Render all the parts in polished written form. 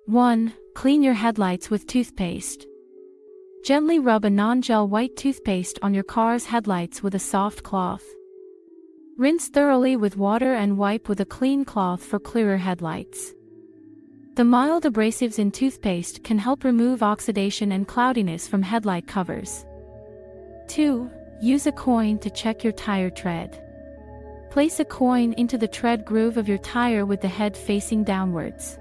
1. Clean your headlights with toothpaste. Gently rub a non-gel white toothpaste on your car's headlights with a soft cloth. Rinse thoroughly with water and wipe with a clean cloth for clearer headlights. The mild abrasives in toothpaste can help remove oxidation and cloudiness from headlight covers. 2. Use a coin to check your tire tread. Place a coin into the tread groove of your tire with the head facing downwards.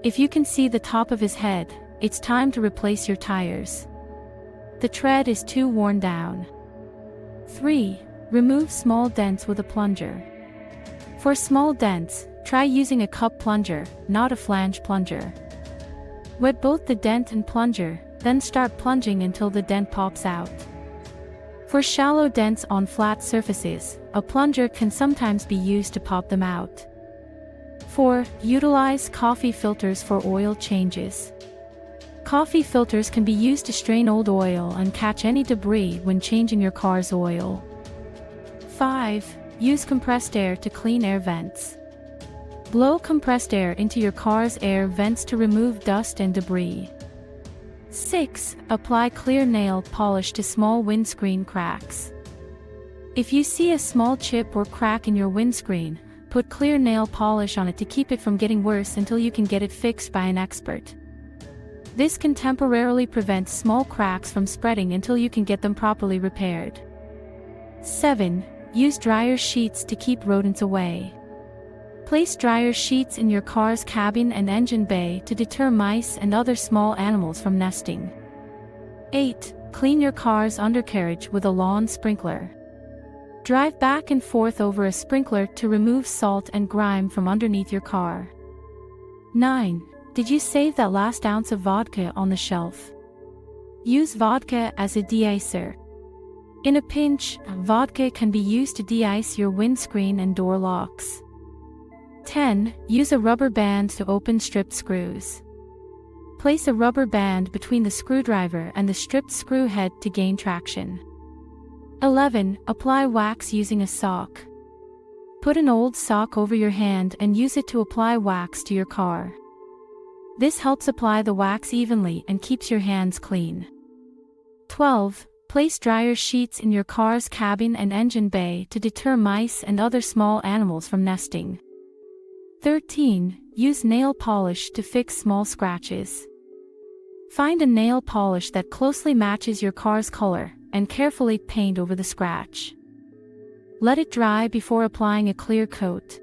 If you can see the top of his head, it's time to replace your tires. The tread is too worn down. 3. Remove small dents with a plunger. For small dents, try using a cup plunger, not a flange plunger. Wet both the dent and plunger, then start plunging until the dent pops out. For shallow dents on flat surfaces, a plunger can sometimes be used to pop them out. 4. Utilize coffee filters for oil changes. Coffee filters can be used to strain old oil and catch any debris when changing your car's oil. 5. Use compressed air to clean air vents. Blow compressed air into your car's air vents to remove dust and debris. 6. Apply clear nail polish to small windscreen cracks. If you see a small chip or crack in your windscreen, put clear nail polish on it to keep it from getting worse until you can get it fixed by an expert. This can temporarily prevent small cracks from spreading until you can get them properly repaired. 7. Use dryer sheets to keep rodents away. Place dryer sheets in your car's cabin and engine bay to deter mice and other small animals from nesting. 8. Clean your car's undercarriage with a lawn sprinkler. Drive back and forth over a sprinkler to remove salt and grime from underneath your car. 9. Did you save that last ounce of vodka on the shelf? Use vodka as a de-icer. In a pinch, vodka can be used to de-ice your windscreen and door locks. 10. Use a rubber band to open stripped screws. Place a rubber band between the screwdriver and the stripped screw head to gain traction. 11. Apply wax using a sock. Put an old sock over your hand and use it to apply wax to your car. This helps apply the wax evenly and keeps your hands clean. 12. Place dryer sheets in your car's cabin and engine bay to deter mice and other small animals from nesting. 13. Use nail polish to fix small scratches. Find a nail polish that closely matches your car's color and carefully paint over the scratch. Let it dry before applying a clear coat.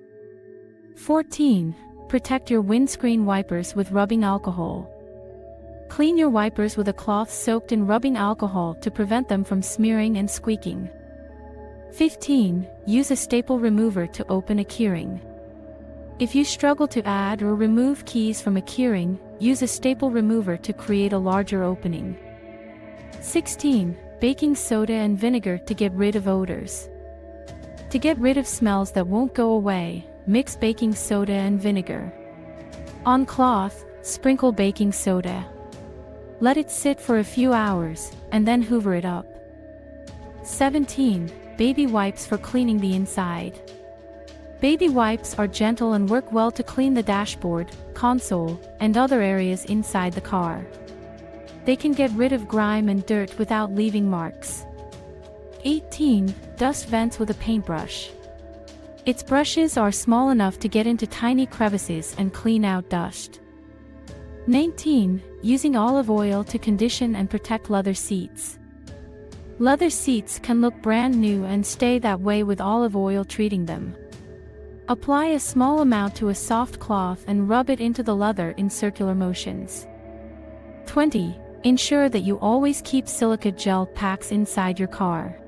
14. Protect your windscreen wipers with rubbing alcohol. Clean your wipers with a cloth soaked in rubbing alcohol to prevent them from smearing and squeaking. 15. Use a staple remover to open a keyring. If you struggle to add or remove keys from a keyring, use a staple remover to create a larger opening. 16. Baking soda and vinegar to get rid of odors. To get rid of smells that won't go away, mix baking soda and vinegar. On cloth, sprinkle baking soda. Let it sit for a few hours, and then hoover it up. 17. Baby wipes for cleaning the inside. Baby wipes are gentle and work well to clean the dashboard, console, and other areas inside the car. They can get rid of grime and dirt without leaving marks. 18. Dust vents with a paintbrush. Its brushes are small enough to get into tiny crevices and clean out dust. 19. Using olive oil to condition and protect leather seats. Leather seats can look brand new and stay that way with olive oil treating them. Apply a small amount to a soft cloth and rub it into the leather in circular motions. 20. Ensure that you always keep silica gel packs inside your car.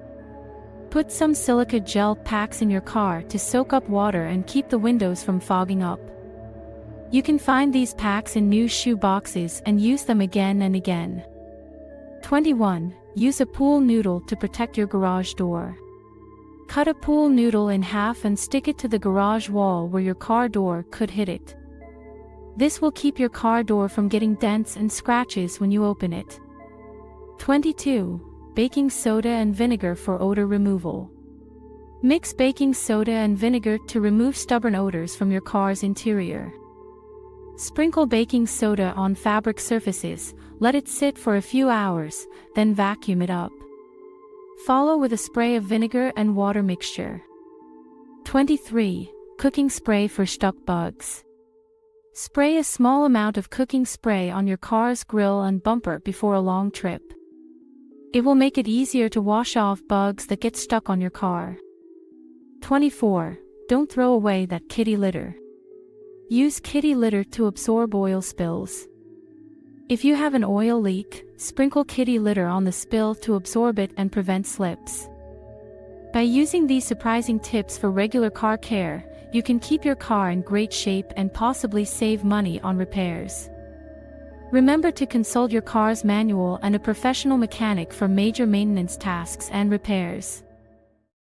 Put some silica gel packs in your car to soak up water and keep the windows from fogging up. You can find these packs in new shoe boxes and use them again and again. 21. Use a pool noodle to protect your garage door. Cut a pool noodle in half and stick it to the garage wall where your car door could hit it. This will keep your car door from getting dents and scratches when you open it. 22. Baking soda and vinegar for odor removal. Mix baking soda and vinegar to remove stubborn odors from your car's interior. Sprinkle baking soda on fabric surfaces, let it sit for a few hours, then vacuum it up. Follow with a spray of vinegar and water mixture. 23. Cooking spray for stuck bugs. Spray a small amount of cooking spray on your car's grill and bumper before a long trip. It will make it easier to wash off bugs that get stuck on your car. 24. Don't throw away that kitty litter. Use kitty litter to absorb oil spills. If you have an oil leak, sprinkle kitty litter on the spill to absorb it and prevent slips. By using these surprising tips for regular car care, you can keep your car in great shape and possibly save money on repairs. Remember to consult your car's manual and a professional mechanic for major maintenance tasks and repairs.